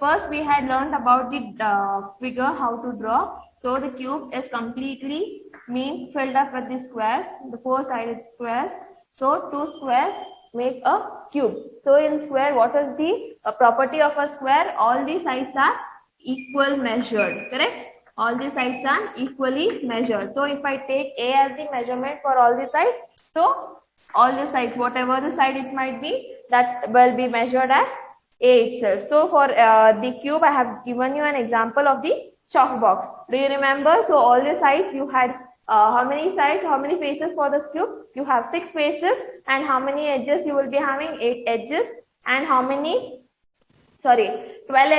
First, we had learned about the figure, how to draw. So the cube is completely filled up with the squares. The four sided squares. So two squares make a cube. So in square, what is the property of a square? All the sides are equal measured. Correct? All the sides are equally measured. So if I take A as the measurement for all the sides, so all the sides, whatever the side it might be, that will be measured as A itself. So for the cube, I have given you an example of the chalk box. Do you remember? So all the sides you had how many sides, how many faces for this cube? You have 6 faces, and how many edges you will be having? 8 edges, and how many? 12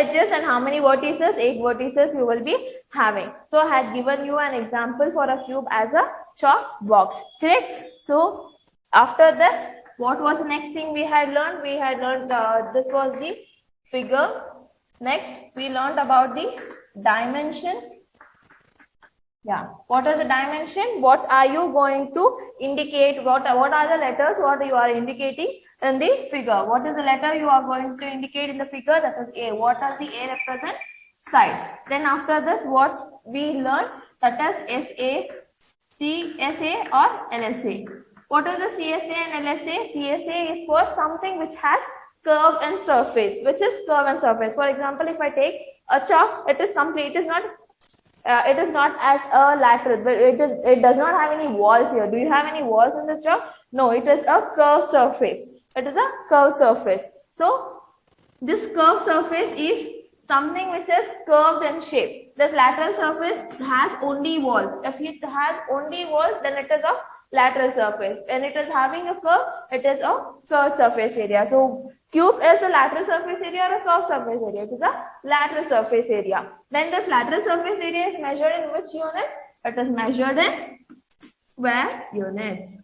edges, and how many vertices? 8 vertices you will be having. So I had given you an example for a cube as a chalk box. Correct? So after this, what was the next thing we had learned? We had learned this was the figure. Next, we learned about the dimension. Yeah. What is the dimension? What are you going to indicate? What are the letters? What you are indicating in the figure? What is the letter you are going to indicate in the figure? That is A. What does the A represent? Side. Then after this, what we learned? That is SA, CSA or LSA. What is the CSA and LSA? CSA is for something which has curve and surface. Which is curve and surface. For example, if I take a chalk, it is complete. It is not as a lateral, but it does not have any walls here. Do you have any walls in this chalk? No, it is a curved surface. It is a curved surface. So this curved surface is something which is curved in shape. This lateral surface has only walls. If it has only walls, then it is a lateral surface. When it is having a curve, it is a curved surface area. So cube is a lateral surface area or a curved surface area? It is a lateral surface area. Then this lateral surface area is measured in which units? It is measured in square units.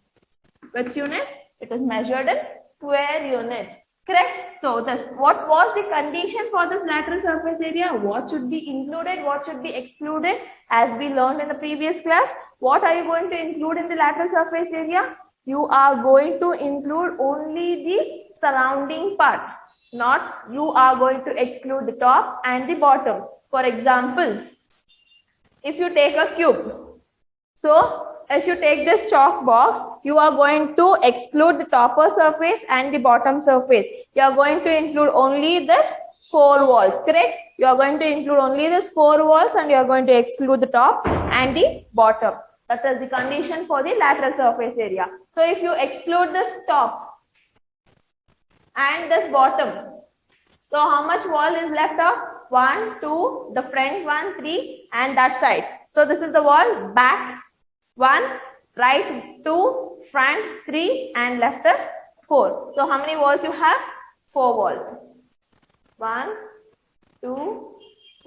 Which units? It is measured in square units. Correct? So this, what was the condition for this lateral surface area? What should be included? What should be excluded? As we learned in the previous class, what are you going to include in the lateral surface area? You are going to include only the surrounding part. Not you are going to exclude the top and the bottom. For example, if you take a cube, so if you take this chalk box, you are going to exclude the topper surface and the bottom surface. You are going to include only this 4 walls, correct? You are going to include only this 4 walls and you are going to exclude the top and the bottom. That is the condition for the lateral surface area. So if you exclude this top and this bottom, so how much wall is left out? 1, 2, the front 1, 3 and that side. So this is the wall, back 1, right 2, front 3 and left is 4. So how many walls you have? 4 walls. 1, 2,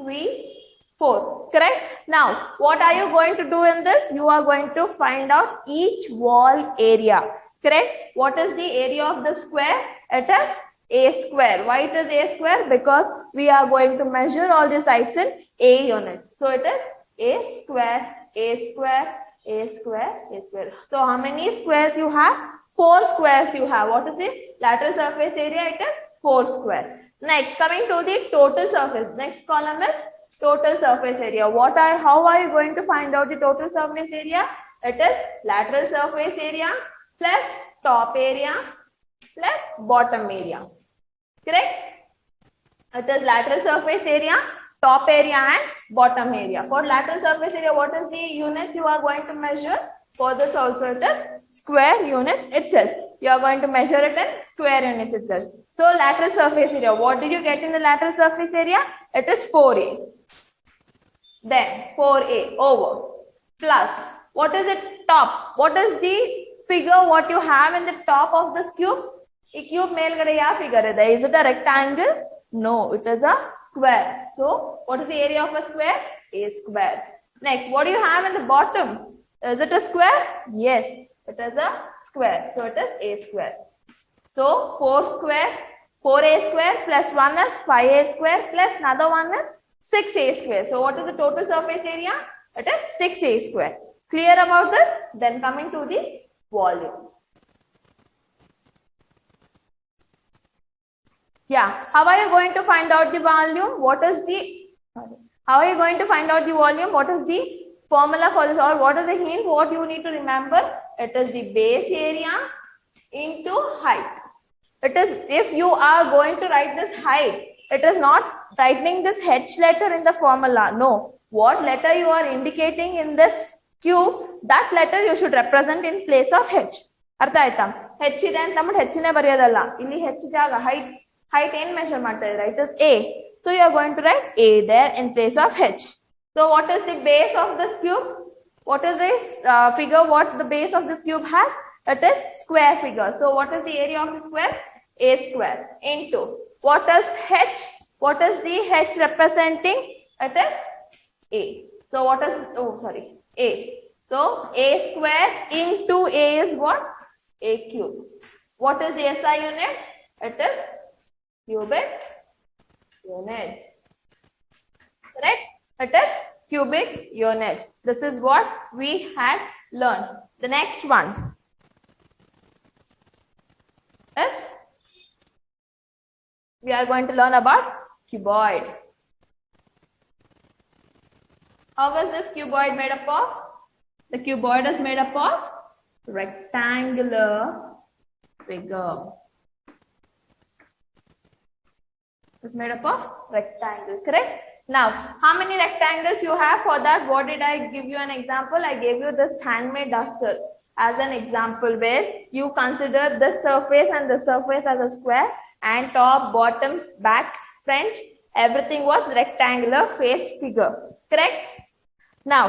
3, 4. Correct? Now, what are you going to do in this? You are going to find out each wall area. Correct? What is the area of the square? It is A square. Why it is A square? Because we are going to measure all the sides in A units. So it is A square, A square, A square, A square. So how many squares you have? 4 squares you have. What is the lateral surface area? It is 4 square. Next, coming to the total surface. Next column is total surface area. How are you going to find out the total surface area? It is lateral surface area plus top area plus bottom area. Correct? It is lateral surface area, top area and bottom area. For lateral surface area, what is the units you are going to measure? For this also it is square units itself. You are going to measure it in square units itself. So lateral surface area, what did you get in the lateral surface area? It is 4A. Then 4A over plus, what is it top? What is the figure what you have in the top of this cube? A cube figure. Is it a rectangle? No, it is a square. So what is the area of a square? A square. Next, what do you have in the bottom? Is it a square? Yes, it is a square. So it is A square. So 4 square, 4A square plus 1 is 5A square plus another one is 6A square. So what is the total surface area? It is 6A square. Clear about this? Then coming to the volume. Yeah. How are you going to find out the volume? What is the, how are you going to find out the volume? What is the formula for this, or what is the hint? What you need to remember? It is the base area into height. It is, if you are going to write this height, it is not writing this H letter in the formula. No. What letter you are indicating in this cube, that letter you should represent in place of H. ಅರ್ಥ ಆಯ್ತಾ? H ಇದೆ ಅಂತ ಅಂದ್ಬಿಟ್ಟು H ನೇ ಬರೆಯೋದಲ್ಲ. ಇಲ್ಲಿ H ಜಾಗ height ಏನು measure ಮಾಡ್ತಾ ಇದ್ದೀರಾ? It is A. So you are going to write A there in place of H. So what is the base of this cube? What is this figure? What the base of this cube has? It is square figure. So what is the area of the square? A square into, what is H? What is the H representing? It is A. So what is, oh sorry, A. So A square into A is what? A cube. What is the SI unit? It is cubic units. Correct? It is cubic units. This is what we had learned. The next one is, we are going to learn about cuboid. How is this cuboid made up of? The cuboid is made up of rectangular figure. It's made up of rectangle, correct? Now, how many rectangles you have? For that, what did I give you an example? I gave you this handmade duster as an example, where you consider this surface and the surface as a square, and top, bottom, back, front, everything was rectangular face figure, correct? Now,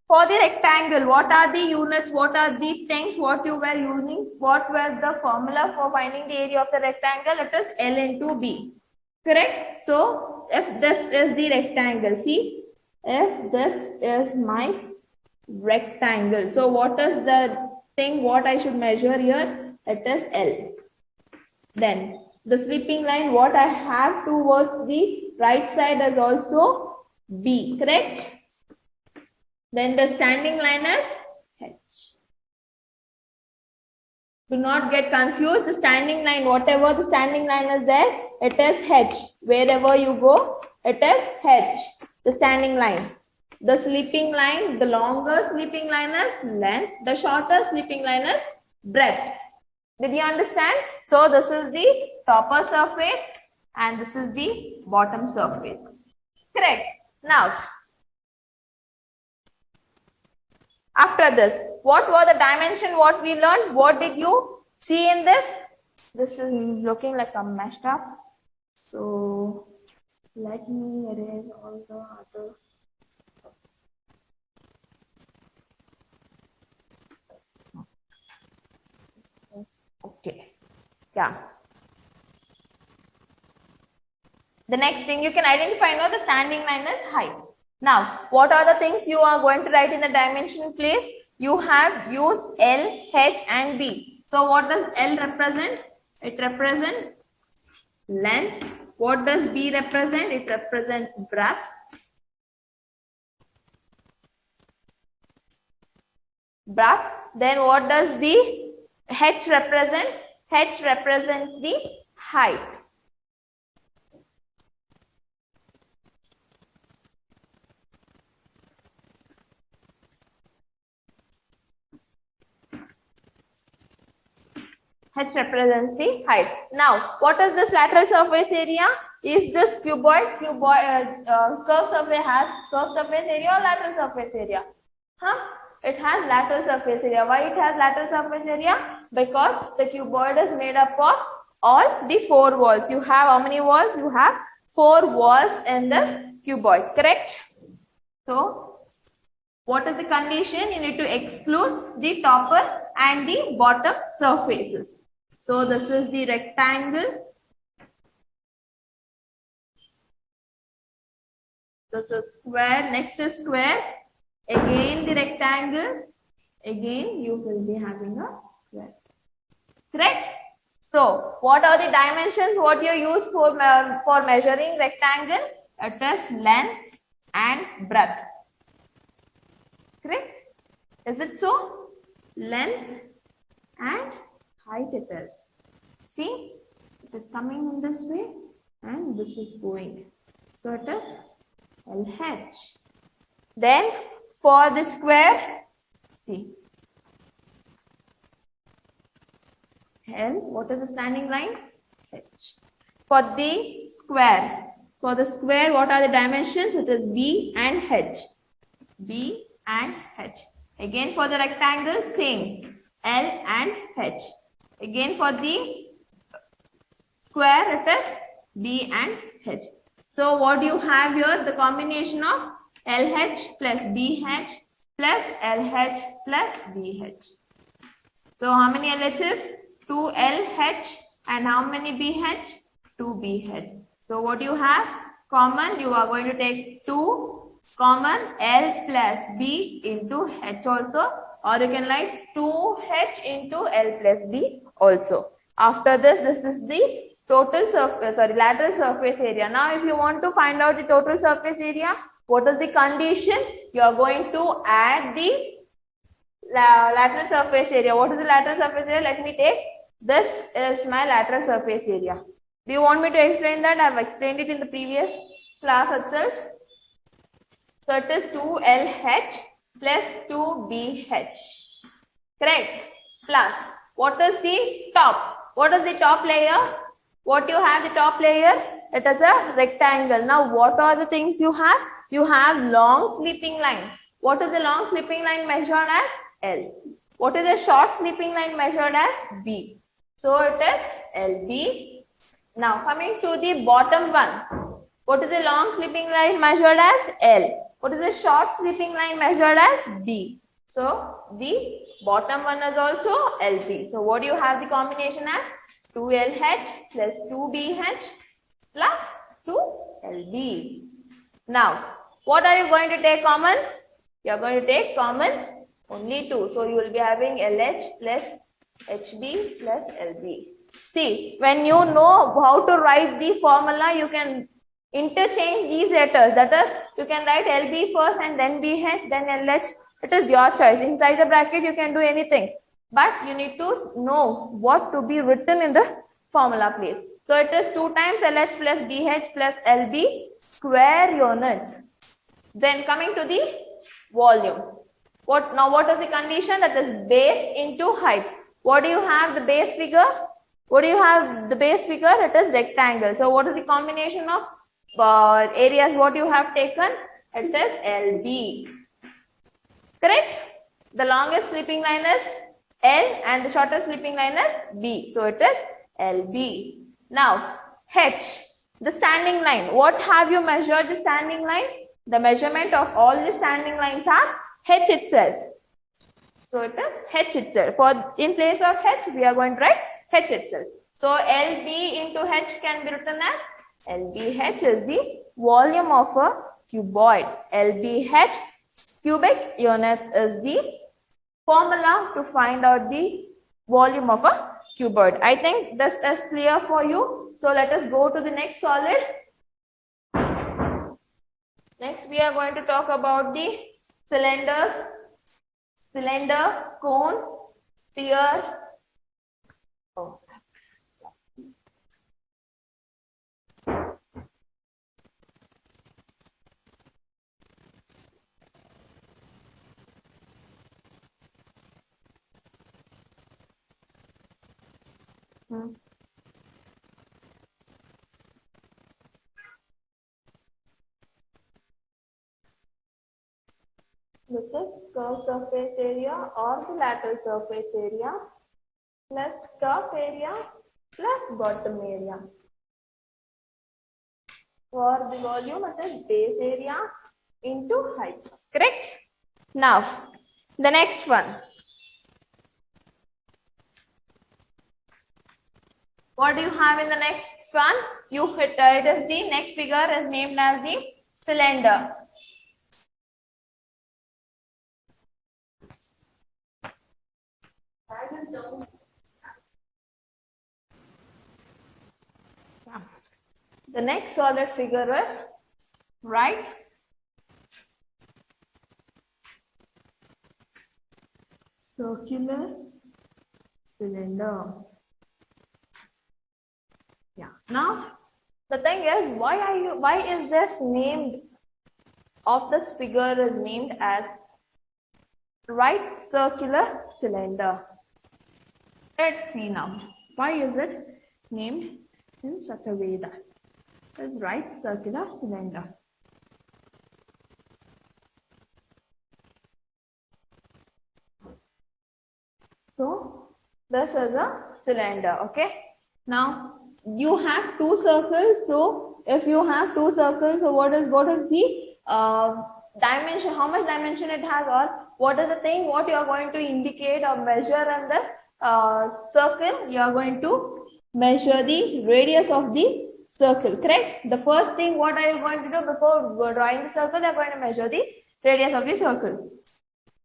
for the rectangle, what are the units, what are the things what you were using, what was the formula for finding the area of the rectangle? It is L into B, correct? So, if this is the rectangle, see, if this is my rectangle, so what is the thing what I should measure here? It is L. Then the sleeping line what I have towards the right side is also B, correct? Then the standing line is H. Do not get confused. The standing line, whatever the standing line is there, it is H. Wherever you go, it is H. The standing line. The sleeping line, the longer sleeping line is length. The shorter sleeping line is breadth. Did you understand? So this is the topper surface and this is the bottom surface. Correct. Now, after this, what were the dimension what we learned? What did you see in this? This is looking like a messed up. So let me erase all the other. Okay. Yeah. The next thing you can identify now, the standing line is height. Now, what are the things you are going to write in the dimension place? You have used L, H and B. So what does L represent? It represents length. What does B represent? It represents breadth. Breadth. Then what does the H represent? H represents the height. H represents the height. Now, what is this lateral surface area? Is this cuboid curved surface has curved surface area or lateral surface area? It has lateral surface area. Why it has lateral surface area? Because the cuboid is made up of all the four walls. You have how many walls? You have 4 walls in this cuboid, correct? So, what is the condition? You need to exclude the topper and the bottom surfaces. So this is the rectangle. This is square. Next is square. Again the rectangle. Again you will be having a square. Correct? So what are the dimensions? What you use for measuring rectangle? It is length and breadth. Correct? Is it so? Length and height it is. See, It is coming in this way and this is going. So it is LH. Then for the square, see, L, what is the standing line? H. For the square, what are the dimensions? It is B and H. B and H. Again for the rectangle, same, L and H. Again for the square, it is B and H. So what do you have here? The combination of LH plus BH plus LH plus BH. So how many LHs? 2 LH and how many BH? 2 BH. So what you have? Common, you are going to take 2 common L plus B into H also, or you can write 2H into L plus B also. After this is the total surface, lateral surface area. Now if you want to find out the total surface area, what is the condition? You are going to add the lateral surface area. What is the lateral surface area? Let me take, this is my lateral surface area. Do you want me to explain that? I have explained it in the previous class itself. So it is 2LH plus 2BH. Correct? Plus, what is the top? What is the top layer? What you have the top layer? It is a rectangle. Now what are the things you have? You have long sleeping line. What is the long sleeping line measured as? L. What is the short sleeping line measured as? B. So it is LB. Now coming to the bottom one. What is the long sleeping line measured as? L. What is the short sleeping line measured as? B. So the bottom one is also LB. So what do you have the combination as? 2LH plus 2BH plus 2LB. Now, what are you going to take common? You are going to take common only 2. So you will be having LH plus HB plus LB. See, when you know how to write the formula, you can interchange these letters. That is, you can write LB first and then BH, then LH. It is your choice. Inside the bracket, you can do anything. But you need to know what to be written in the formula place. So it is 2 times LH plus BH plus LB square units. Then coming to the volume. What is the condition? That is base into height. What do you have the base figure? What do you have the base figure? It is rectangle. So what is the combination of areas what you have taken? It is LB. Correct? The longest sleeping line is L and the shortest sleeping line is B. So it is LB. Now H, the standing line. What have you measured the standing line? The measurement of all the standing lines are H itself. So it is H itself. For in place of H, we are going to write H itself. So LB into H can be written as LBH is the volume of a cuboid. LBH cubic units is the formula to find out the volume of a cuboid. I think this is clear for you. So let us go to the next solid. Next we are going to talk about the cylinders. Cylinder, cone, sphere. Oh. This is curved surface area or the lateral surface area plus top area plus bottom area. For the volume, it is base area into height. Correct? Now, the next one. What do you have in the next one? You hit it is the next figure is named as the cylinder. The next solid figure is right. Circular cylinder. Yeah. Now the thing is, why is this named of this figure is named as right circular cylinder? Let's see now. Why is it named in such a way that is right circular cylinder? So this is a cylinder, okay? Now you have two circles. So if you have two circles, so what is the dimension? How much dimension it has, or what is the thing what you are going to indicate or measure in this circle? You are going to measure the radius of the circle, correct? The first thing what are you going to do before drawing the circle? You are going to measure the radius of the circle.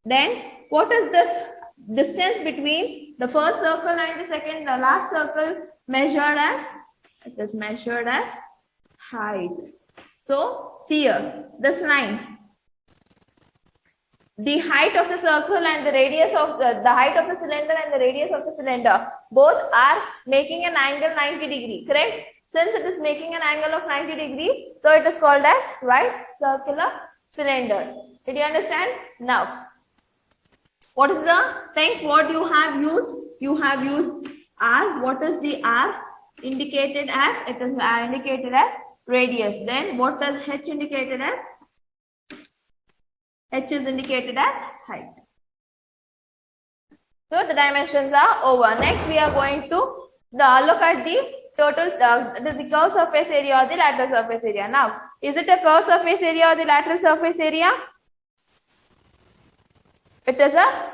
Then what is this distance between the first circle and the second, the last circle measured as? It is measured as height. So see here, this line, the height of the circle and the radius of the height of the cylinder and the radius of the cylinder, both are making an angle 90 degree, correct? Since it is making an angle of 90 degree, so it is called as right circular cylinder. Did you understand? Now, what is the things what you have used? You have used R. What is the R indicated as? It is indicated as radius. Then what does H indicated as? H is indicated as height. So the dimensions are over. Next we are going to look at the total, the curved surface area or the lateral surface area. Now, is it a curved surface area or the lateral surface area? It is a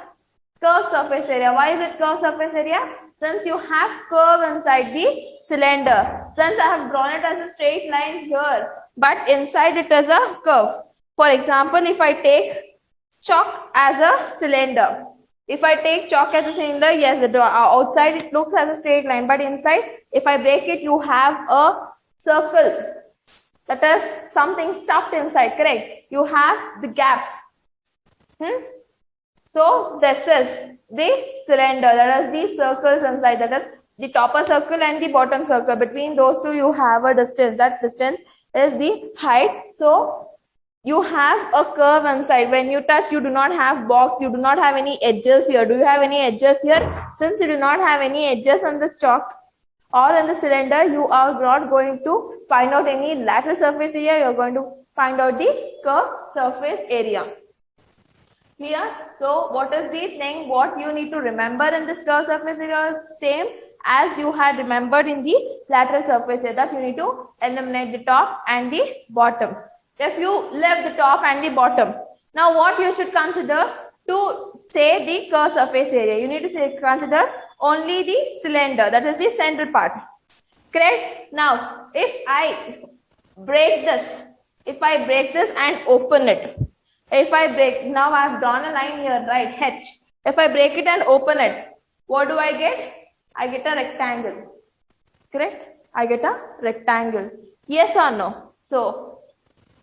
curved surface area. Why is it curved surface area? Since you have curve inside the cylinder. Since I have drawn it as a straight line here, but inside it is a curve. For example, if I take chalk as a cylinder. If I take chalk as a cylinder, yes, the outside it looks as a straight line, but inside, if I break it, you have a circle. That is something stuffed inside, correct? You have the gap. So this is the cylinder, that is the circles inside, that is the topper circle and the bottom circle. Between those two you have a distance, that distance is the height. So you have a curve inside. When you touch, you do not have box, you do not have any edges here. Do you have any edges here? Since you do not have any edges on this chalk or in the cylinder, you are not going to find out any lateral surface area, you are going to find out the curved surface area. Clear? So what is the thing what you need to remember in this curved surface area? Same as you had remembered in the lateral surface area, that you need to eliminate the top and the bottom. If you left the top and the bottom, now what you should consider to say the curved surface area? You need to consider only the cylinder, that is the central part. Correct? Now, if I break this and open it, if I break, now I have drawn a line here, right, H. If I break it and open it, what do I get? I get a rectangle. Correct? I get a rectangle. Yes or no? So,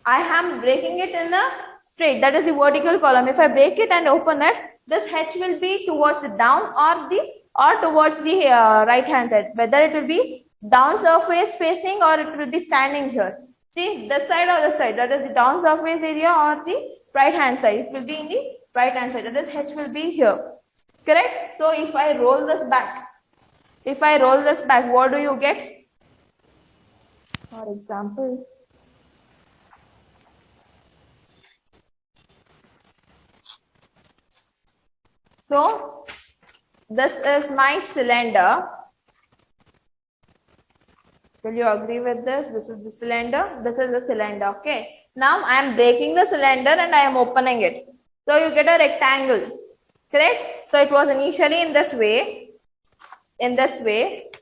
I am breaking it in a straight, that is the vertical column. If I break it and open it, this H will be towards the down or towards the right hand side. Whether it will be down surface facing or it will be standing here. See, this side or this side, that is the down surface area or the right hand side. It will be in the right hand side. That is H will be here. Correct? So if I roll this back, what do you get? For example, so this is my cylinder. Will you agree with this? This is the cylinder. This is the cylinder. Okay. Now I am breaking the cylinder and I am opening it. So you get a rectangle. Correct? So it was initially in this way.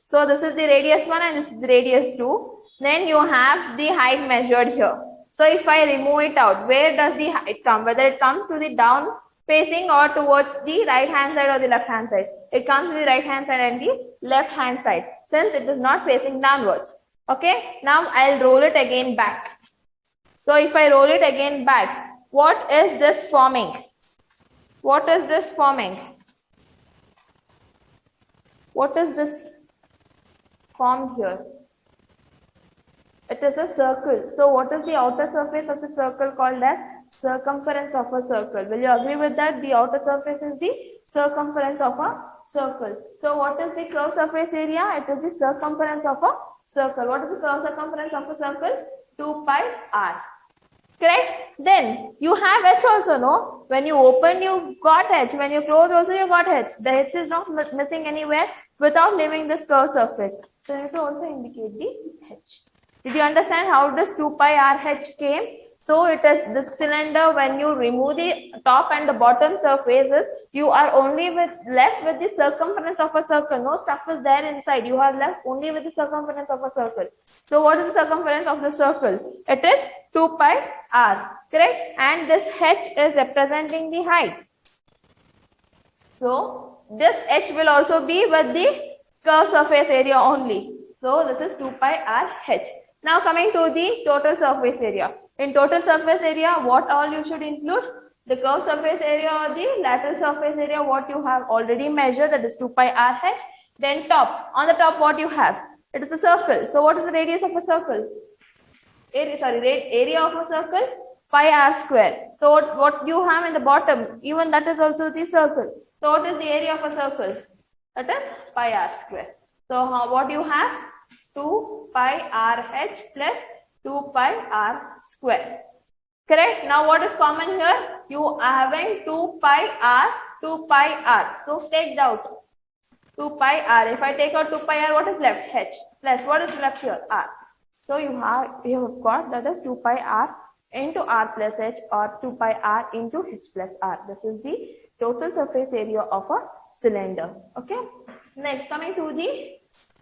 So this is the radius 1 and this is the radius 2. Then you have the height measured here. So if I remove it out, where does the height come? Whether it comes to the down facing or towards the right hand side or the left hand side. It comes to the right hand side and the left hand side, since it is not facing downwards. Okay. Now I'll roll it again back. So if I roll it again back, what is this forming? What is this forming? What is this formed here? It is a circle. So what is the outer surface of the circle called as? Circumference of a circle. Will you agree with that? The outer surface is the circumference of a circle. So what is the curved surface area? It is the circumference of a circle. What is the curved circumference of a circle? 2 pi r. Correct? Then you have h also, no? When you open, you got h. When you close also, you got h. The h is not missing anywhere without leaving this curved surface. So you have to also indicate the h. Did you understand how this 2 pi r h came? So it is the cylinder. When you remove the top and the bottom surfaces, you are only left with the circumference of a circle. No stuff is there inside. You are left only with the circumference of a circle. So what is the circumference of the circle? It is 2 pi r. Correct? And this h is representing the height. So this h will also be with the curved surface area only. So this is 2 pi r h. Now coming to the total surface area. In total surface area, what all you should include? The curved surface area or the lateral surface area, what you have already measured, that is 2 pi r h. Then top. On the top, what you have? It is a circle. So what is the radius of a circle? Area of a circle? Pi r square. So what you have in the bottom, even that is also the circle. So what is the area of a circle? That is pi r square. So what you have? 2 pi r h plus 2 pi r square. Correct? Now what is common here? You are having 2 pi r, 2 pi r. So take out 2 pi r. If I take out 2 pi r, what is left? H plus what is left here? R. So you have got that is 2 pi r into r plus h or 2 pi r into h plus r. This is the total surface area of a cylinder. Okay. Next, coming to the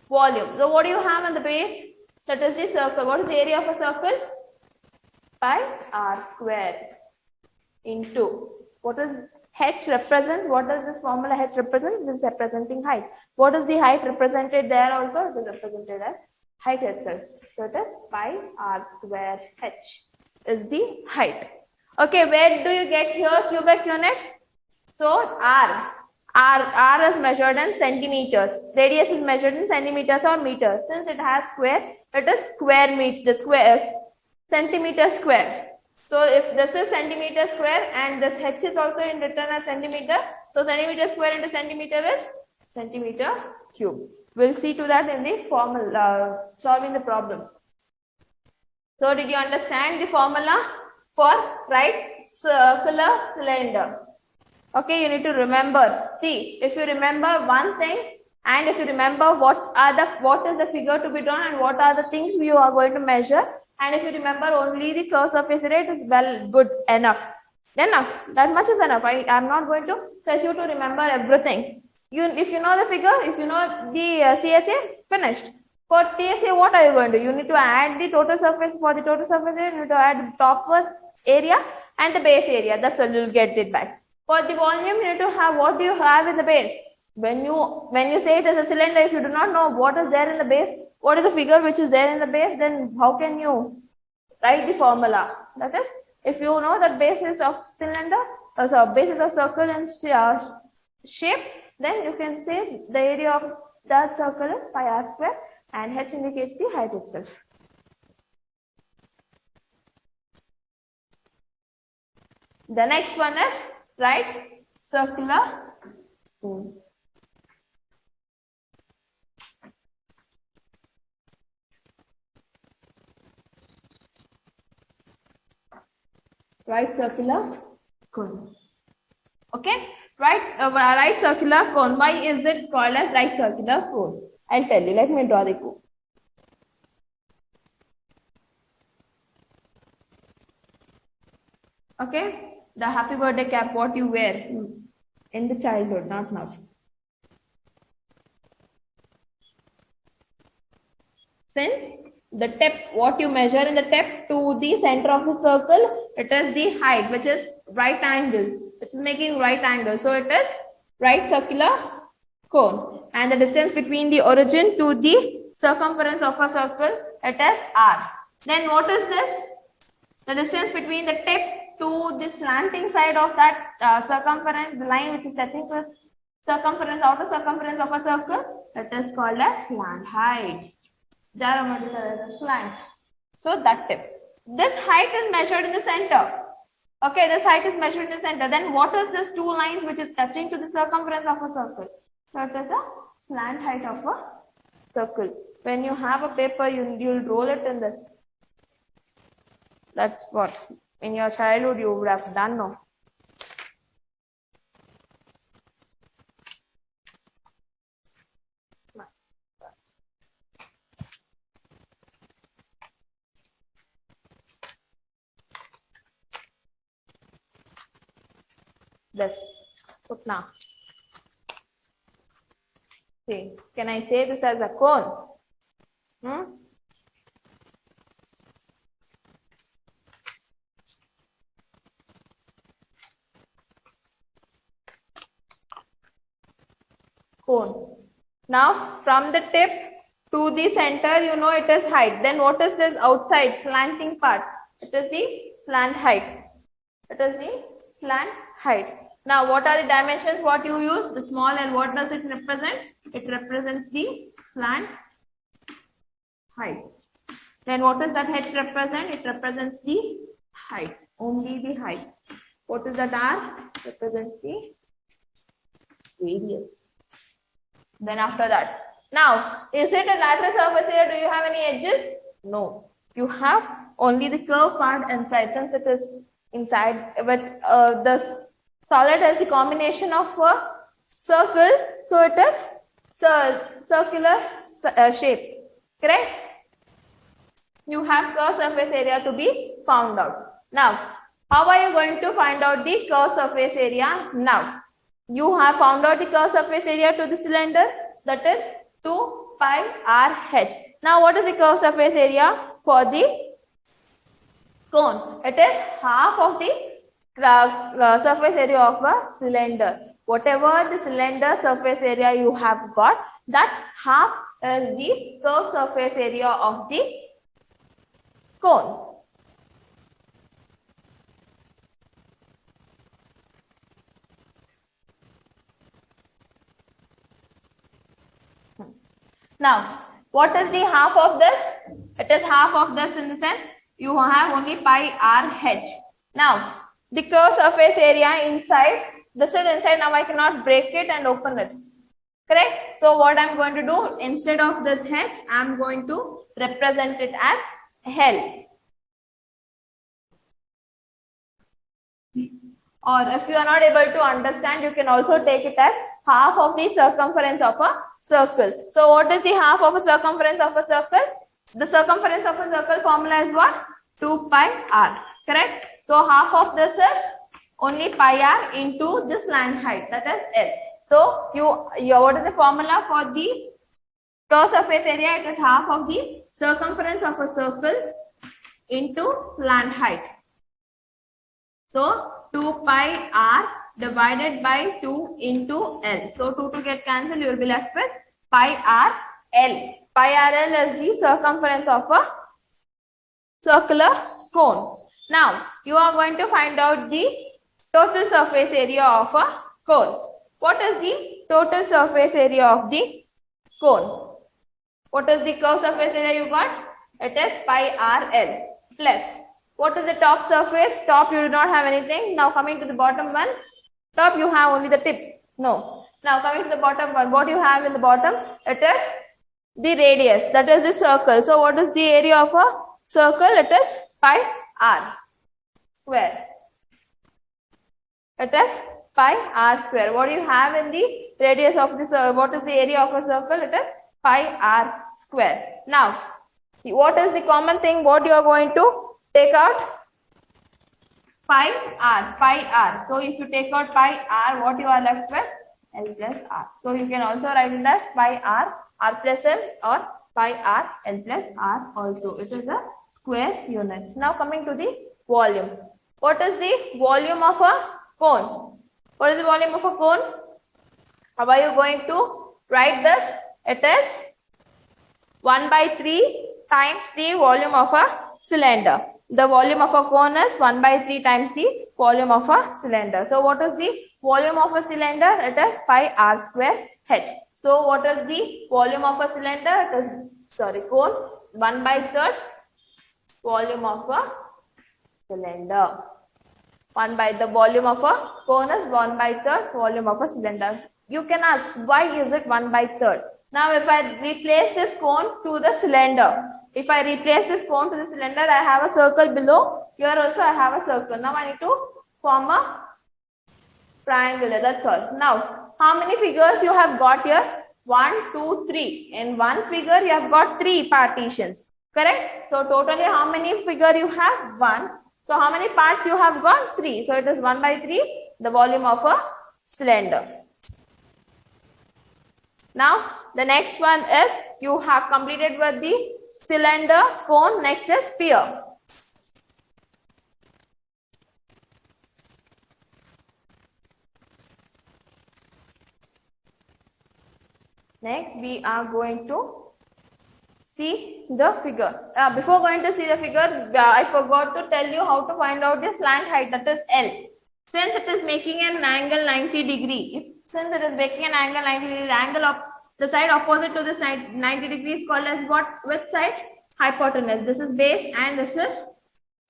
volume. So what do you have on the base? That is the circle. What is the area of a circle? Pi r square into what is h represent? What does this formula h represent? This is representing height. What is the height represented there also? It is represented as height itself. So it is pi r square h is the height. Okay, where do you get here cubic unit? So R is measured in centimeters. Radius is measured in centimeters or meters. Since it has square, it is square meter. The square is centimeter square. So if this is centimeter square and this h is also in written as centimeter, so centimeter square into centimeter is centimeter cube. We'll see to that in the formula solving the problems. So did you understand the formula for right circular cylinder? Okay, you need to remember. See, if you remember one thing and if you remember what is the figure to be drawn and what are the things you are going to measure, and if you remember only the curved surface area, it is well good enough. Enough. That much is enough. I am not going to press you to remember everything. If you know the figure, if you know the CSA, finished. For TSA, what are you going to do? You need to add the total surface. For the total surface area, you need to add the topmost area and the base area. That's all, you'll get it back. For the volume, you need to have what do you have in the base. When you say it is a cylinder, if you do not know what is there in the base, what is the figure which is there in the base, then how can you write the formula? That is, if you know that basis of cylinder, basis of circle and shape, then you can say the area of that circle is pi r square and h indicates the height itself. The next one is right circular cone. Right circular cone. Okay, right circular cone. Why is it called as right circular cone? I'll tell you. Let me draw the cone. Okay, the happy birthday cap what you wear in the childhood, not now. Since the tip, what you measure in the tip to the center of the circle, it is the height, which is right angle, which is making right angle. So it is right circular cone. And the distance between the origin to the circumference of a circle, it is r. Then what is this? The distance between the tip to the slanting side of that circumference, the line which is touching the circumference, outer circumference of a circle, it is called as slant height. Slant. So that tip. This height is measured in the center. Okay, this height is measured in the center. Then what is this two lines which is touching to the circumference of a circle? So it is a slant height of a circle. When you have a paper, you'll roll it in this. That's what in your childhood you would have done, no? This. Put now. See, can I say this as a cone? Cone. Now from the tip to the center, you know it is height. Then what is this outside slanting part? It is the slant height. It is the slant height. Now what are the dimensions what you use? The small L, what does it represent? It represents the slant height. Then what does that H represent? It represents the height, only the height. What is that R? Represents the radius. Then after that, now is it a lateral surface area? Do you have any edges? No, you have only the curved part inside. Since it is inside, but the solid has the combination of a circle, so it is circular shape. Correct? You have curved surface area to be found out. Now, how are you going to find out the curved surface area? Now, you have found out the curved surface area to the cylinder, that is 2 pi r h. Now, what is the curved surface area for the cone? It is half of the surface area of a cylinder. Whatever the cylinder surface area you have got, that half is the curved surface area of the cone. Now, what is the half of this? It is half of this in the sense you have only pi r h. Now, the curved surface area inside, this is inside. Now, I cannot break it and open it. Correct? So, what I am going to do, instead of this h, I am going to represent it as L. Or if you are not able to understand, you can also take it as half of the circumference of a circle. So what is the half of a circumference of a circle? The circumference of a circle formula is what? 2 pi r. Correct? So half of this is only pi r into the slant height, that is L. So what is the formula for the curved surface area? It is half of the circumference of a circle into slant height. So 2 pi r divided by 2 into L. So 2 get cancelled, you will be left with pi r L. Pi r L is the circumference of a circular cone. Now you are going to find out the total surface area of a cone. What is the total surface area of the cone? What is the curved surface area you got? It is pi r L plus. What is the top surface? Top you do not have anything. Now coming to the bottom one. Top you have only the tip. No. Now coming to the bottom one. What you have in the bottom? It is the radius. That is the circle. So what is the area of a circle? It is pi r square. It is pi r square. What do you have in the radius of the circle? What is the area of a circle? It is pi r square. Now, what is the common thing? What you are going to take out? Pi r. So if you take out pi r, what you are left with? L plus r. So you can also write it as pi r plus L or pi r L plus r also. It is a square units. Now coming to the volume. What is the volume of a cone? What is the volume of a cone? How are you going to write this? It is 1 by 3 times the volume of a cylinder. The volume of a cone is 1 by 3 times the volume of a cylinder. So what is the volume of a cylinder? It is pi r square h. So what is the volume of a cylinder? It is, cone, 1 by 3 volume of a cylinder. 1 by the volume of a cone is 1 by third volume of a cylinder. You can ask, why is it 1 by third? Now, if I replace this cone to the cylinder, if I replace this cone to the cylinder, I have a circle below. Here also I have a circle. Now, I need to form a triangle. That's all. Now, how many figures you have got here? 1, 2, 3. In one figure, you have got 3 partitions. Correct? So, totally how many figure you have? 1. So, how many parts you have got? 3. So, it is 1 by 3, the volume of a cylinder. Now, the next one is you have completed with the cylinder, cone, next is sphere. Next, we are going to see the figure. Before going to see the figure, I forgot to tell you how to find out the slant height, that is L. Since it is making an angle 90 degree, since it is making an angle 90 degree, the angle of the side opposite to this 90 degree is called as what? Which side? Hypotenuse. This is base and this is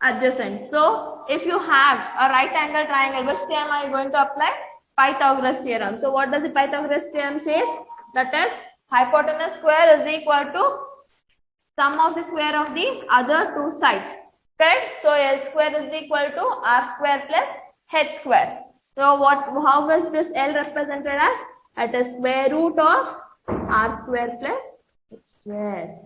adjacent. So, if you have a right angle triangle, which theorem are you going to apply? Pythagoras theorem. So, what does the Pythagoras theorem says? That is, hypotenuse square is equal to sum of the square of the other two sides. Correct? So, L square is equal to R square plus H square. So, how was this L represented as? It is square root of R square plus H square.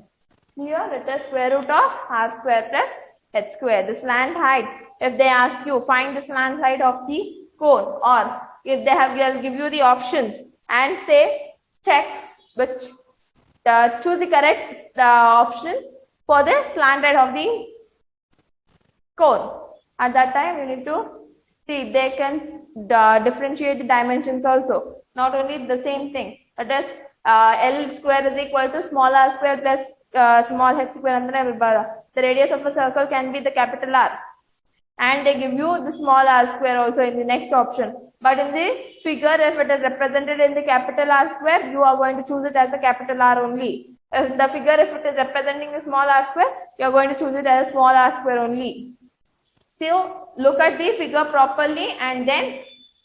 Here it is square root of R square plus H square. The slant height, if they ask you, find the slant height of the cone, or if they'll give you the options and say, check which, choose the correct option for the slant height of the cone. At that time, you need to see they can differentiate the dimensions also. Not only the same thing. That is, L square is equal to small r square plus small h square. The radius of a circle can be the capital R. And they give you the small r square also in the next option. But in the figure, if it is represented in the capital R square, you are going to choose it as a capital R only. In the figure, if it is representing the small r square, you are going to choose it as a small r square only. So, look at the figure properly and then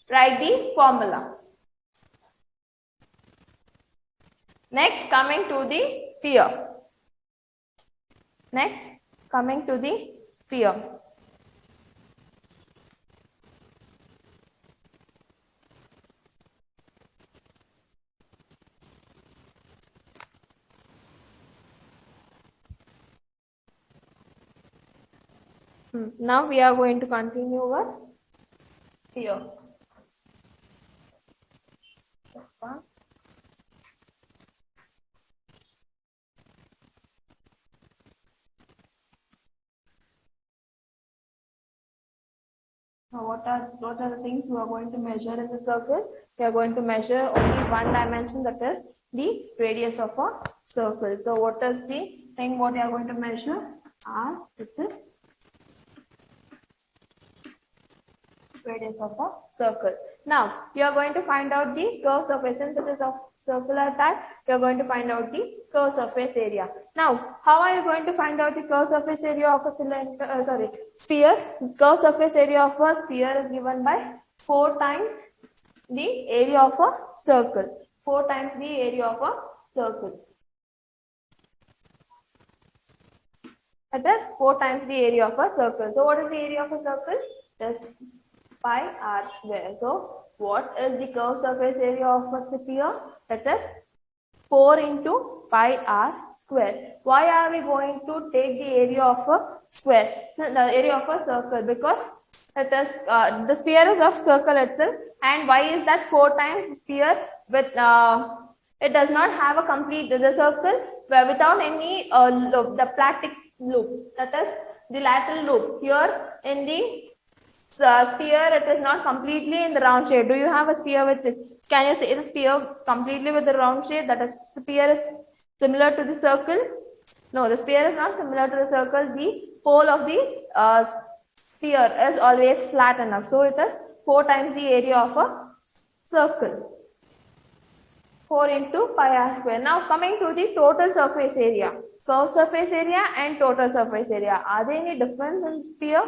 write the formula. Next, coming to the sphere. Next, coming to the sphere. Now we are going to continue our sphere. Now what are the things we are going to measure in the circle? We are going to measure only one dimension, that is the radius of a circle. So what is the thing what we are going to measure? R, which is radius of a circle. Now, you are going to find out the curve surface. Since it is of circular type, you are going to find out the curve surface area. Now, how are you going to find out the curve surface area of a cylinder? Sphere. Curve surface area of a sphere is given by 4 times the area of a circle. 4 times the area of a circle. That is 4 times the area of a circle. So, what is the area of a circle? Just pi r square. So, what is the curve surface area of a sphere? That is 4 into pi r square. Why are we going to take the area of a square? So, the area of a circle, because it is the sphere is of circle itself. And why is that 4 times the sphere? With it does not have a complete the circle without any loop, the platic loop. That is the lateral loop. Here in the sphere, it is not completely in the round shape. Do you have a sphere with it? Can you say the sphere completely with the round shape? That is, sphere is similar to the circle? No, the sphere is not similar to the circle. The pole of the sphere is always flat enough. So, it is 4 times the area of a circle. 4 into pi r square. Now, coming to the total surface area. curved surface area and total surface area. Are there any difference in sphere?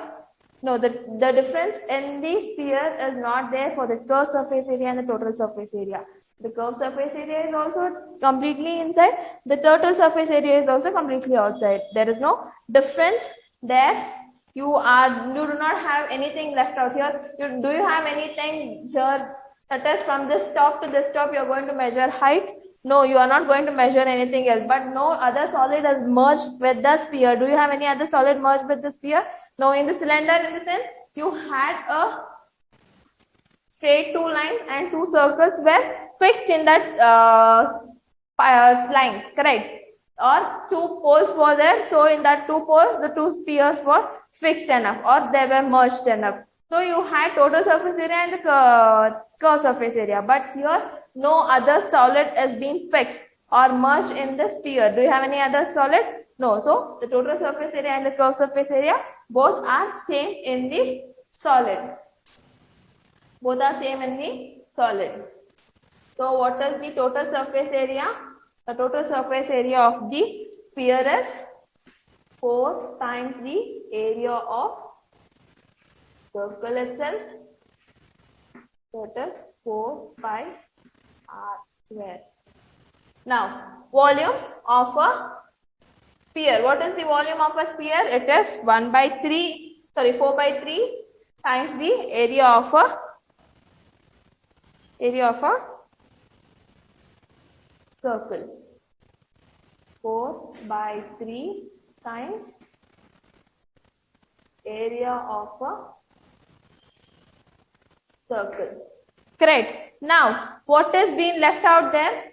No, the difference in the sphere is not there for the curved surface area and the total surface area. The curved surface area is also completely inside. The total surface area is also completely outside. There is no difference there. You do not have anything left out here. Do you have anything here that is from this top to this top? You are going to measure height. No, you are not going to measure anything else. But no other solid has merged with the sphere. Do you have any other solid merged with the sphere? No, in the cylinder, in the sense, you had a straight two lines and two circles were fixed in that lines, correct? Or two poles were there. So in that two poles, the two spheres were fixed enough or they were merged enough. So you had total surface area and the curved surface area. But here, no other solid is being fixed or merged in the sphere. Do you have any other solid? No. So the total surface area and the curved surface area both are same in the solid. Both are same in the solid. So what is the total surface area? The total surface area of the sphere is 4 times the area of circle itself. So it is 4 pi r square. Now, volume of a sphere. What is the volume of a sphere? It is 4 by 3 times the area of a circle. 4 by 3 times area of a circle. Correct. Now, what is being left out there?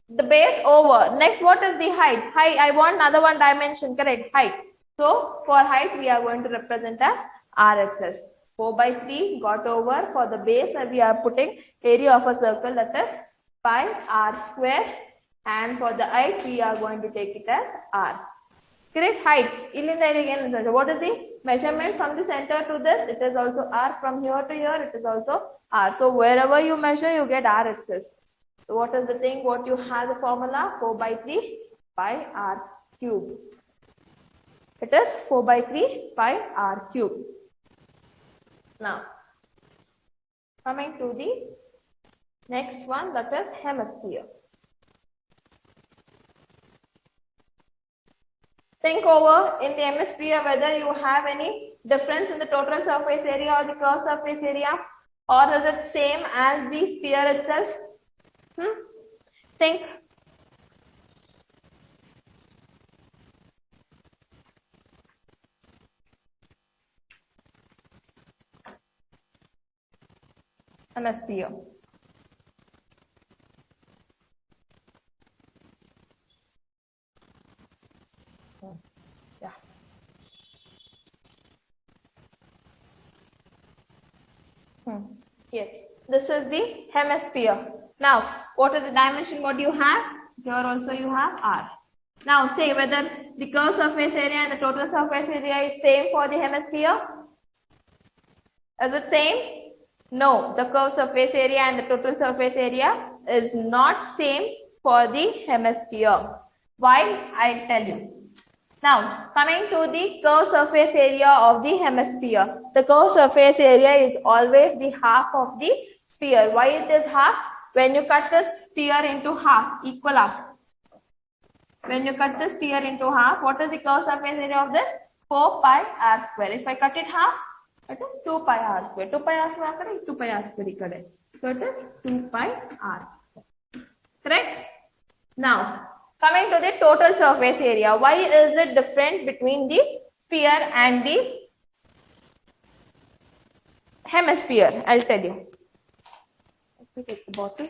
The base over. Next, what is the height? Height, I want another one dimension, correct? Height. So, for height, we are going to represent as r itself. 4 by 3 got over. For the base, we are putting area of a circle, that is pi r square. And for the height, we are going to take it as r. Correct? Height. What is the measurement from the center to this? It is also r. From here to here, it is also r. So, wherever you measure, you get r itself. So, what is the thing? What you have the formula? 4 by 3 pi r cube. It is 4 by 3 pi r cube. Now, coming to the next one, that is hemisphere. Think over in the hemisphere whether you have any difference in the total surface area or the curved surface area, or is it same as the sphere itself? Think. Hemisphere. Yeah. Yes, this is the hemisphere. Now, what is the dimension? What you have? Here also you have r. Now, say whether the curved surface area and the total surface area is same for the hemisphere. Is it same? No, the curved surface area and the total surface area is not same for the hemisphere. Why? I'll tell you. Now, coming to the curved surface area of the hemisphere. The curved surface area is always the half of the sphere. Why it is half? When you cut the sphere into half, equal half. When you cut the sphere into half, what is the curved surface area of this? 4 pi r square. If I cut it half, it is 2 pi r square. 2 pi r square, 2 pi r square. So it is 2 pi r square. Correct? Now, coming to the total surface area. Why is it different between the sphere and the hemisphere? I'll tell you. Let me take the bottle.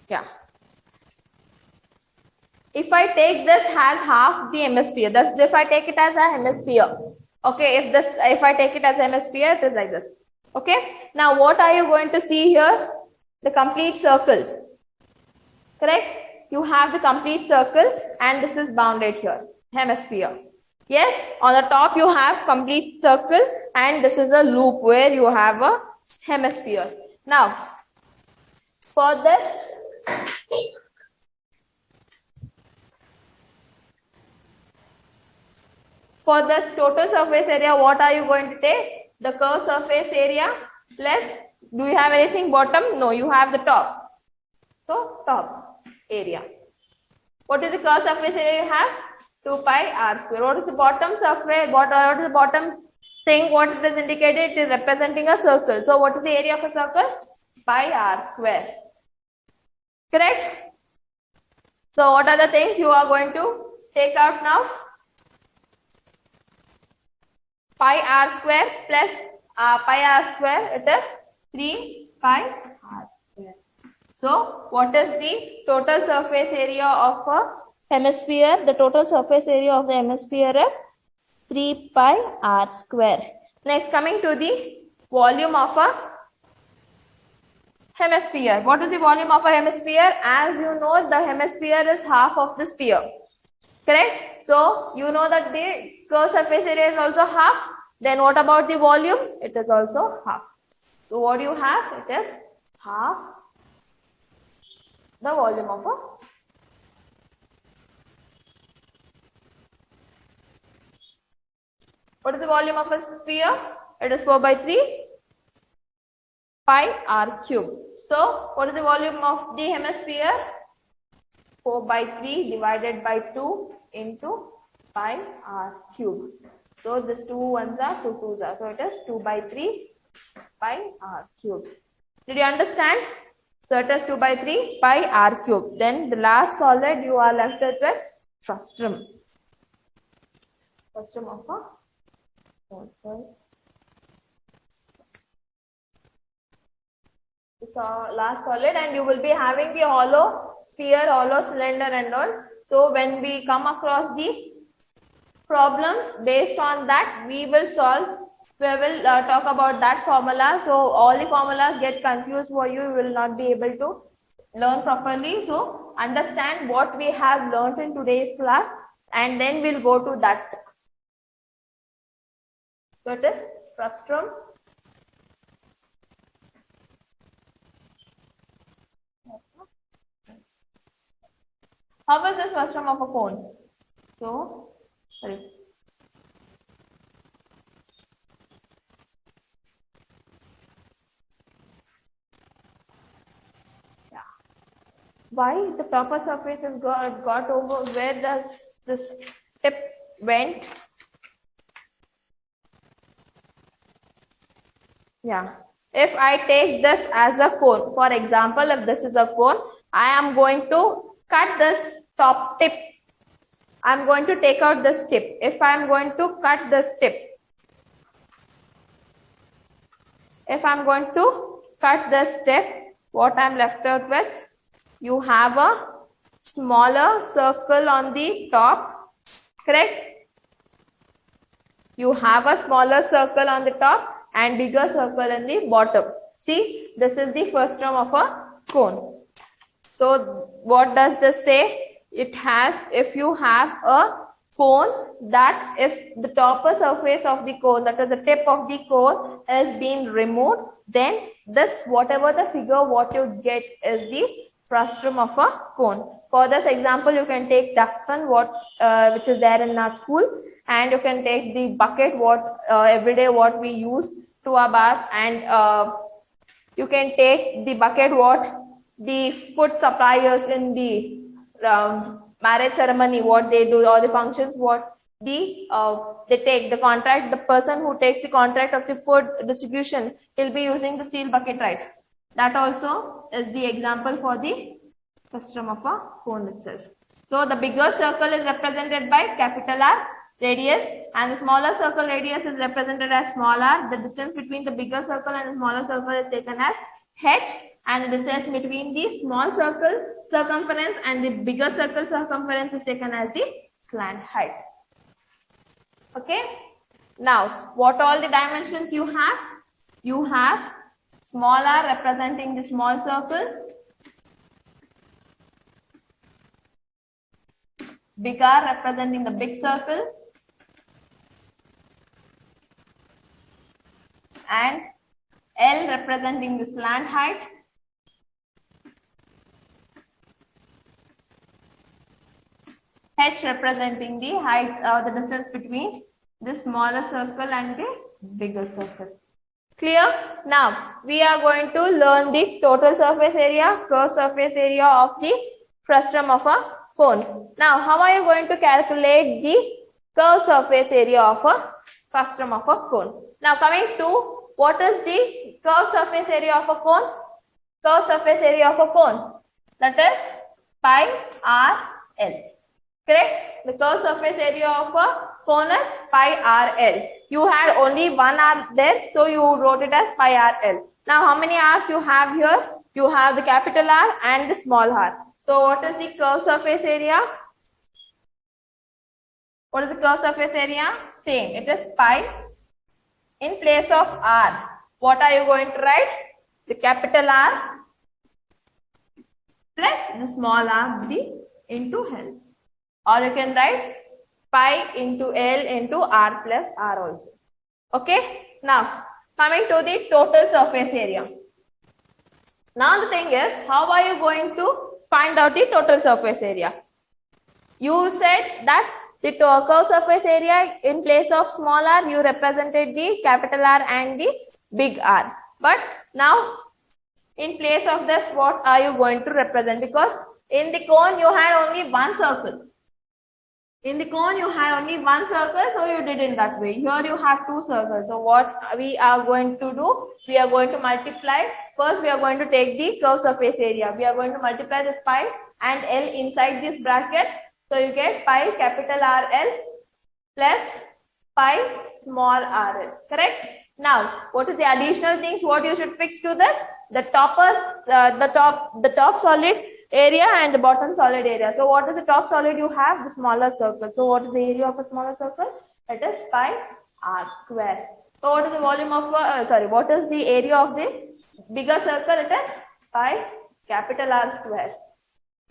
Yeah. If I take this as half the hemisphere, that's if I take it as a hemisphere. Okay, if I take it as a hemisphere, it is like this. Okay. Now, what are you going to see here? The complete circle. Correct? You have the complete circle and this is bounded here. Hemisphere. Yes, on the top you have complete circle and this is a loop where you have a hemisphere. Now, for this, For this total surface area, what are you going to take? The curved surface area plus, do you have anything bottom? No, you have the top. So top area. What is the curved surface area you have? 2 pi r square. What is the bottom surface? What is the bottom thing? What it is indicated? It is representing a circle. So what is the area of a circle? Pi r square. Correct? So what are the things you are going to take out now? Pi r square plus pi r square, it is 3 pi r square. So what is the total surface area of a hemisphere? The total surface area of the hemisphere is 3 pi r square. Next, coming to the volume of a hemisphere. What is the volume of a hemisphere? As you know, the hemisphere is half of the sphere. Correct? So you know that the curved surface area is also half. Then what about the volume? It is also half. So what do you have? It is half the volume of a what is the volume of a sphere? It is 4 by 3 pi r cube. So what is the volume of the hemisphere? 4 by 3 divided by 2 into pi r cube. So this 2 ones are 2 twos are. So it is 2 by 3 pi r cube. Did you understand? So it is 2 by 3 pi r cube. Then the last solid you are left with frustum. Frustum of a this last solid, and you will be having the hollow sphere, hollow cylinder and all. So when we come across the problems based on that, we will solve. We will talk about that formula. So all the formulas get confused for you. You will not be able to learn properly. So understand what we have learned in today's class, and then we'll go to that. So it is frustum. How is this frustum of a cone? So, sorry. Yeah. Why the proper surface has got over? Where does this tip went? Yeah. If I take this as a cone, for example, if this is a cone, I am going to cut this top tip. I am going to take out this tip. If I am going to cut this tip, what I am left out with, you have a smaller circle on the top, correct? You have a smaller circle on the top and bigger circle in the bottom. See, this is the first term of a cone. So what does this say? It has, if you have a cone, that if the topper surface of the cone, that is the tip of the cone, is being removed, then this, whatever the figure, what you get is the frustum of a cone. For this example, you can take dustbin, which is there in our school, and you can take the bucket, everyday what we use to our bath, and you can take the bucket what the food suppliers in the marriage ceremony, what they do, or the functions, what they take the contract. The person who takes the contract of the food distribution will be using the steel bucket, right? That also is the example for the frustum of a cone itself. So the bigger circle is represented by capital R radius, and the smaller circle radius is represented as small r. The distance between the bigger circle and the smaller circle is taken as h, and the distance between the small circle circumference and the bigger circle circumference is taken as the slant height. Okay. Now, what all the dimensions you have? You have small r representing the small circle, big R representing the big circle, and L representing the slant height, H representing the height, the distance between the smaller circle and the bigger circle. Clear? Now we are going to learn the total surface area, curved surface area of the frustum of a cone. Now how are you going to calculate the curved surface area of a frustum of a cone? Now coming to what is the curved surface area of a cone? Curved surface area of a cone, that is pi r l. Correct? The curved surface area of a cone is pi r l. You had only one r there, so you wrote it as pi r l. Now how many r's you have here? You have the capital R and the small r. So what is the curved surface area? What is the curved surface area? Same. It is pi. In place of r, what are you going to write? The capital R plus the small r d into L. Or you can write pi into L into R plus R also. Okay. Now coming to the total surface area. Now the thing is, how are you going to find out the total surface area? You said that the curved surface area, in place of small r, you represented the capital R and the big R. But now in place of this, what are you going to represent? Because in the cone you had only one circle. In the cone you had only one circle, so you did in that way. Here you have two circles. So what we are going to do? We are going to multiply. First we are going to take the curved surface area. We are going to multiply this pi and L inside this bracket. So you get pi capital RL plus pi small rl. Correct? Now, what is the additional things what you should fix to this? The top solid area and the bottom solid area. So what is the top solid you have? The smaller circle. So what is the area of a smaller circle? It is pi r square. So what is the volume of what is the area of the bigger circle? It is pi capital R square.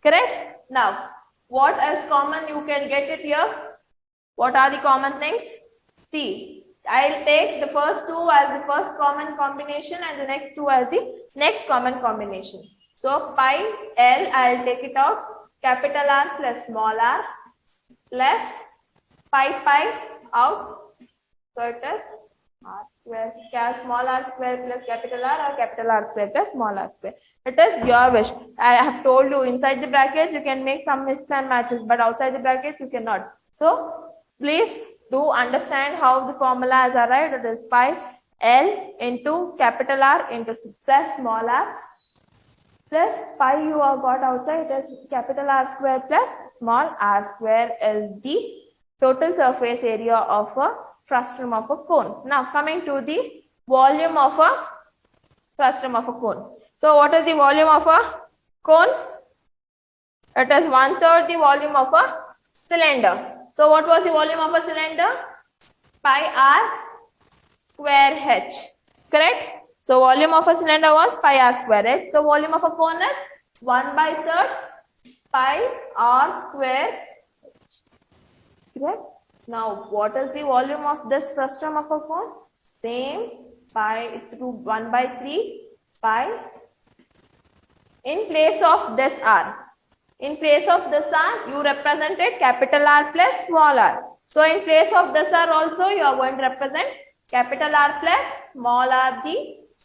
Correct? Now, what is common you can get it here? What are the common things? See, I'll take the first two as the first common combination and the next two as the next common combination. So pi L, I'll take it out, capital R plus small r plus pi out. So it is r square, small r square plus capital R or capital R square plus small r square. It is your wish. I have told you inside the brackets you can make some mix and matches, but outside the brackets you cannot. So please do understand how the formula is arrived. It is pi L into capital R into plus small r plus pi you have got outside. It is capital R square plus small r square is the total surface area of a frustum of a cone. Now coming to the volume of a frustum of a cone. So what is the volume of a cone? It is 1/3 the volume of a cylinder. So what was the volume of a cylinder? Pi r square h. Correct? So volume of a cylinder was pi r square h. So volume of a cone is 1/3 pi r square h. Correct? Now what is the volume of this frustum of a cone? Same, pi through 1/3 pi. In place of this r, in place of this r, you represented capital R plus small r. So in place of this r also, you are going to represent capital R plus small r the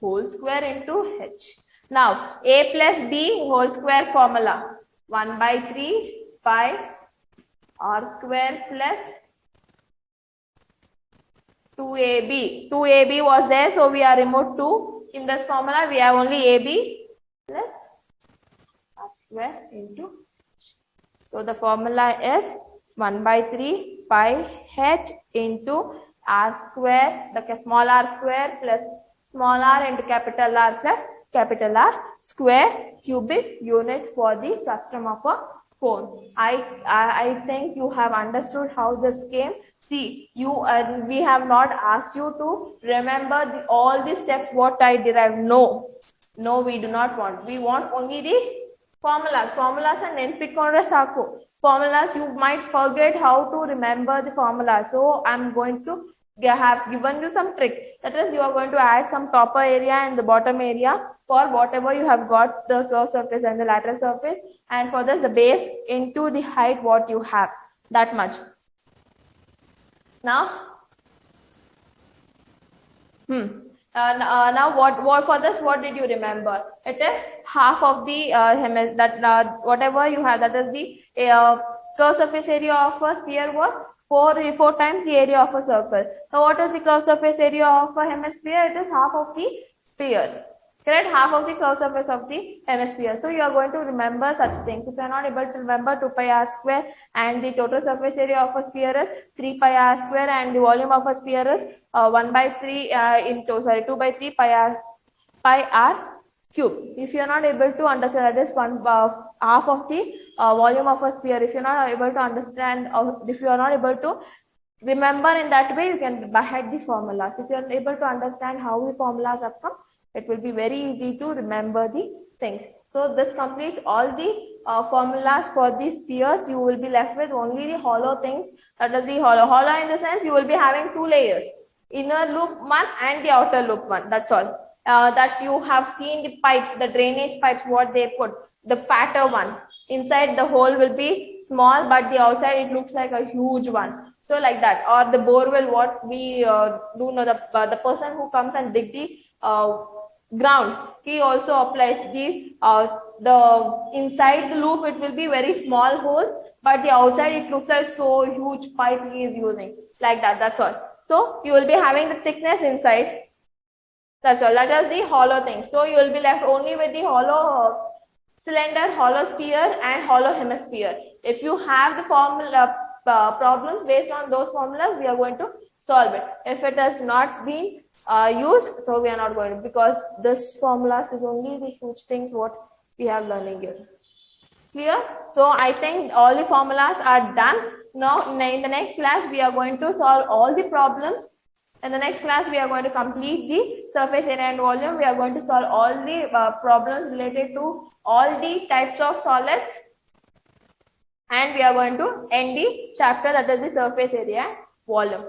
whole square into h. Now a plus b whole square formula, 1/3 pi r square plus 2ab. 2ab was there, so we are removed 2 in this formula. We have only ab plus r square into h. So the formula is 1/3 pi h into r square, the small r square plus small r into capital R plus capital R square cubic units for the frustum of a cone. I think you have understood how this came. See, we have not asked you to remember all the steps what I derived. No, we do not want. We want only the formulas. Formulas and neನ್ಪಿಟ್ಕೊಂಡ್ರೆ ಸಾಕು. Formulas, you might forget how to remember the formula. So I'm going to have given you some tricks. That is, you are going to add some topper area and the bottom area for whatever you have got, the curved surface and the lateral surface, and for this the base into the height what you have, that much. Now Now what for this? What did you remember? It is half of the whatever you have, that is the curved surface area of a sphere was four times the area of a circle. So what is the curved surface area of a hemisphere? It is half of the sphere. Correct? Half of the curved surface of the hemisphere. So you are going to remember such things. If you are not able to remember 2 pi r square and the total surface area of a sphere is 3 pi r square and the volume of a sphere is 1 by 3 2 by 3 pi r cube. If you are not able to understand, that is half of the volume of a sphere. If you are not able to understand, or if you are not able to remember in that way, you can by head the formulas. If you are able to understand how the formulas have come, it will be very easy to remember the things. So this completes all the formulas for the spheres. You will be left with only the hollow things. That is the hollow. Hollow in the sense you will be having two layers, inner loop one and the outer loop one. That's all. That you have seen the pipes, the drainage pipes, what they put, the fatter one. Inside the hole will be small, but the outside it looks like a huge one. So like that. Or the borewell, what we do know, the person who comes and dig the ground, he also applies the inside the loop, it will be very small holes, but the outside it looks like so huge pipe he is using, like that. That's all. So you will be having the thickness inside. That's all. That is the hollow thing. So you will be left only with the hollow cylinder, hollow sphere and hollow hemisphere. If you have the formula problems based on those formulas, we are going to solve it. If it has not been used, so we are not going to, because this formulas is only the huge things what we are learning here. Clear? So I think all the formulas are done. Now in the next class we are going to solve all the problems. In the next class we are going to complete the surface area and volume. We are going to solve all the problems related to all the types of solids, and we are going to end the chapter, that is the surface area and volume.